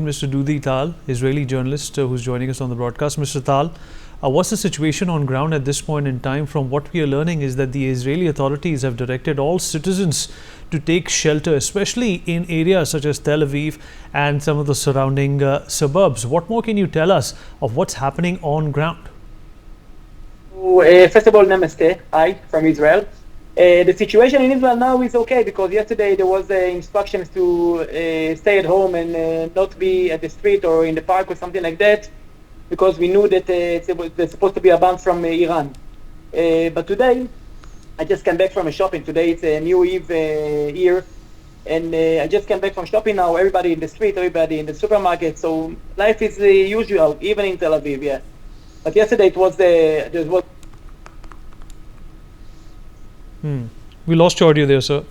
Mr. Dudi Tal, Israeli journalist who's joining us on the broadcast. Mr. Tal, what's the situation on ground at this point in time? From what we are learning is that the Israeli authorities have directed all citizens to take shelter, especially in areas such as Tel Aviv and some of the surrounding suburbs. What more can you tell us of what's happening on ground? First of all, namaste. Hi, from Israel. The situation in Israel now is okay because yesterday there was instructions to stay at home and not be at the street or in the park or something like that, because we knew that there's supposed to be a ban from Iran. But today, I just came back from a shopping. Today it's a New Eve here, and I just came back from shopping now. Everybody in the street, everybody in the supermarket. So life is usual, even in Tel Aviv, yeah. But yesterday it was there was. We lost your audio there, sir.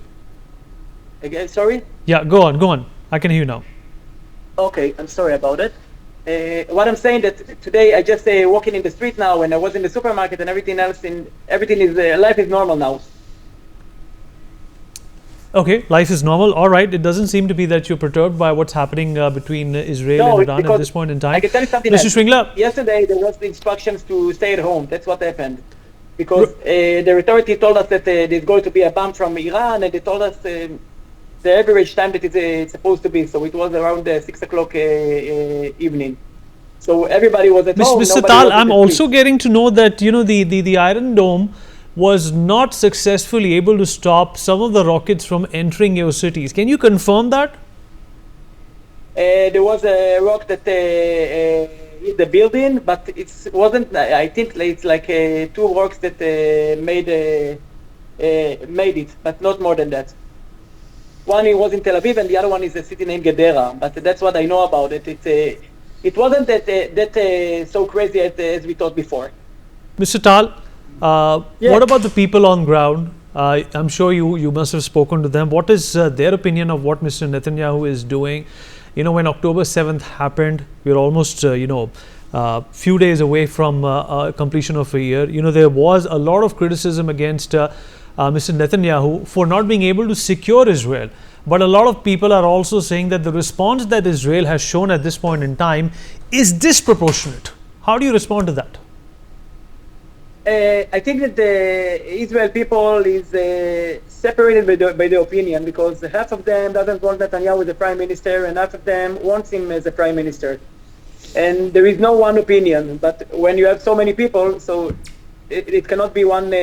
Again, sorry? Yeah, go on. I can hear you now. Okay, I'm sorry about it. What I'm saying that today I just walking in the street now, and I was in the supermarket and everything else. Everything is life is normal now. Okay, life is normal. All right. It doesn't seem to be that you're perturbed by what's happening between Israel and Iran at this point in time. I can tell you something. Mr. Shringla. Yesterday there was the instructions to stay at home. That's what happened. Because the authority told us that there's going to be a bomb from Iran, and they told us the average time that it's supposed to be. So it was around 6 o'clock evening. So everybody was at home. Mr. Tal, I'm also getting to know that the Iron Dome was not successfully able to stop some of the rockets from entering your cities. Can you confirm that? There was a rock that hit the building, but it wasn't. I think it's like 2 rocks that made it, but not more than that. One was in Tel Aviv, and the other one is a city named Gedera. But that's what I know about it. It wasn't that so crazy as we thought before. Mr. Tal, what about the people on ground? I'm sure you must have spoken to them. What is their opinion of what Mr. Netanyahu is doing? When October 7th happened, we're almost, few days away from completion of a year. There was a lot of criticism against Mr. Netanyahu for not being able to secure Israel. But a lot of people are also saying that the response that Israel has shown at this point in time is disproportionate. How do you respond to that? I think that the Israel people is separated by the opinion, because half of them doesn't want Netanyahu as the prime minister, and half of them wants him as the prime minister. And there is no one opinion. But when you have so many people, so it cannot be one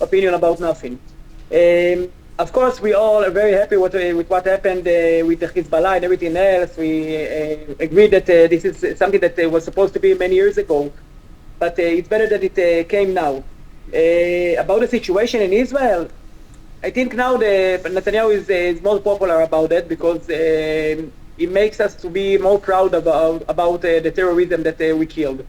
opinion about nothing. Of course, we all are very happy with what happened with the Hezbollah and everything else. We agree that this is something that was supposed to be many years ago. But it's better that it came now. About the situation in Israel, I think now Netanyahu is more popular about that, because it makes us to be more proud about the terrorism that we killed.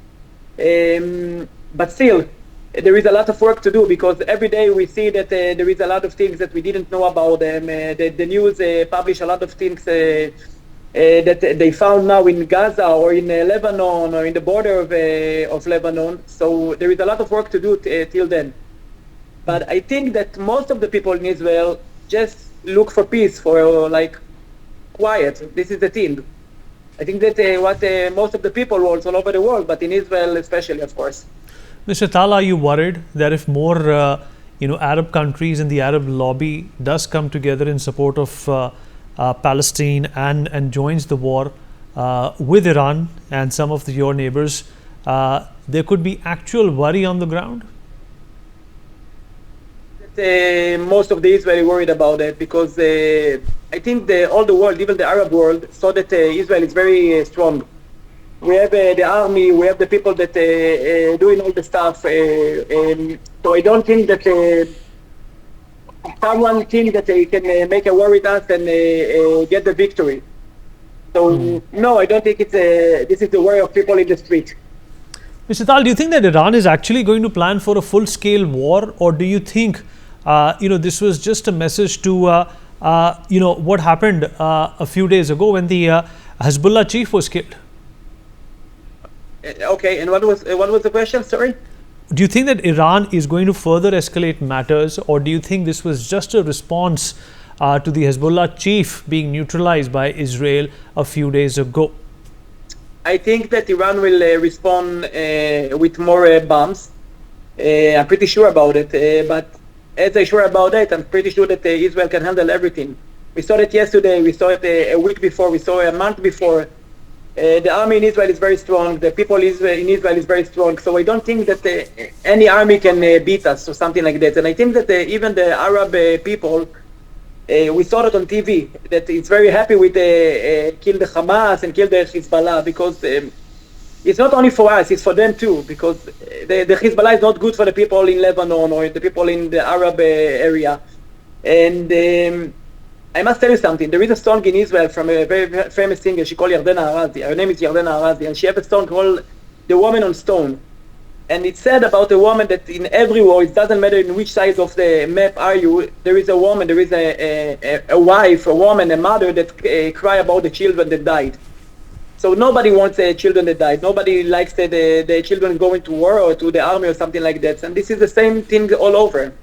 But still, there is a lot of work to do, because every day we see that there is a lot of things that we didn't know about them. The news publish a lot of things that they found now in Gaza or in Lebanon or in the border of Lebanon. So there is a lot of work to do till then. But I think that most of the people in Israel just look for peace, for quiet. This is the thing. I think that what most of the people want all over the world, but in Israel especially, of course. Mr. Tal, are you worried that if more Arab countries and the Arab lobby does come together in support of Palestine and joins the war with Iran and some of your neighbors, there could be actual worry on the ground? Most of the Israeli worried about it, because I think all the world, even the Arab world, saw that Israel is very strong. We have the army, we have the people that doing all the stuff. So I don't think that someone thinks that they can make a war with us and get the victory. So no, I don't think this is the worry of people in the street. Mr. Tal, do you think that Iran is actually going to plan for a full-scale war, or do you think this was just a message to what happened a few days ago when the Hezbollah chief was killed? Okay, and what was the question? Sorry. Do you think that Iran is going to further escalate matters, or do you think this was just a response to the Hezbollah chief being neutralized by Israel a few days ago? I think that Iran will respond with more bombs. I'm pretty sure about it. But as I'm sure about it, I'm pretty sure that Israel can handle everything. We saw it yesterday. We saw it a week before. We saw it a month before. The army in Israel is very strong. The people in Israel is very strong. So I don't think that any army can beat us or something like that. And I think that even the Arab people, we saw it on TV, that it's very happy with kill the Hamas and kill the Hezbollah, because it's not only for us, it's for them too, because the Hezbollah is not good for the people in Lebanon or the people in the Arab area. And I must tell you something. There is a song in Israel from a very famous singer. She called Yardena Arazi. Her name is Yardena Arazi, and she has a song called "The Woman on Stone." And it's said about a woman that in every war, it doesn't matter in which side of the map are you, there is a woman, there is a wife, a woman, a mother that cry about the children that died. So nobody wants children that died. Nobody likes the children going to war or to the army or something like that. And this is the same thing all over.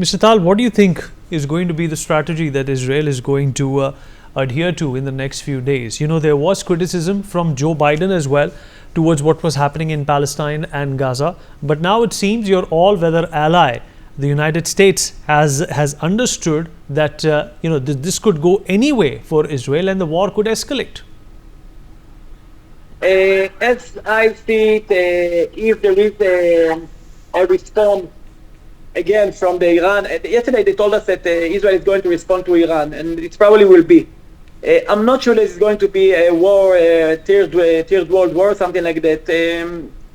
Mr. Tal, what do you think is going to be the strategy that Israel is going to adhere to in the next few days? You know, there was criticism from Joe Biden as well towards what was happening in Palestine and Gaza. But now it seems your all-weather ally, the United States, has understood that this could go any way for Israel and the war could escalate. As I see it, if there is a response again from the Iran, yesterday they told us that Israel is going to respond to Iran, and it probably will be. I'm not sure that it's going to be a war, third world war, something like that.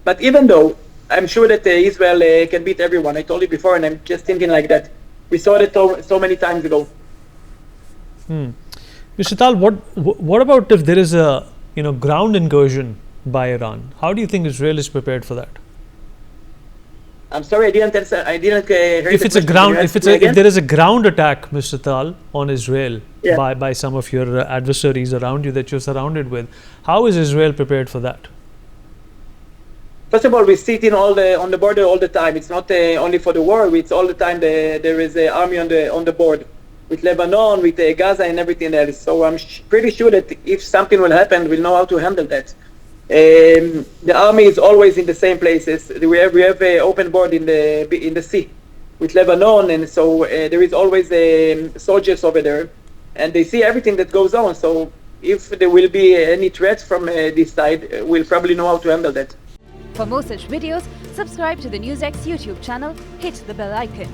But even though, I'm sure that Israel can beat everyone. I told you before, and I'm just thinking like that. We saw it so many times ago. Mr. Tal, what about if there is a ground incursion by Iran? How do you think Israel is prepared for that? I'm sorry, I didn't answer. I didn't hear if it's a ground, if there is a ground attack, Mr. Tal, on Israel by some of your adversaries around you that you're surrounded with, how is Israel prepared for that? First of all, we sit in on the border all the time. It's not only for the war. It's all the time. There is an army on the board with Lebanon, with Gaza, and everything else. So I'm pretty sure that if something will happen, we'll know how to handle that. The army is always in the same places. We have an open board in the sea with Lebanon, and so there is always soldiers over there, and they see everything that goes on. So if there will be any threats from this side, we'll probably know how to handle that. For more such videos, subscribe to the Newsx YouTube channel, hit the bell icon.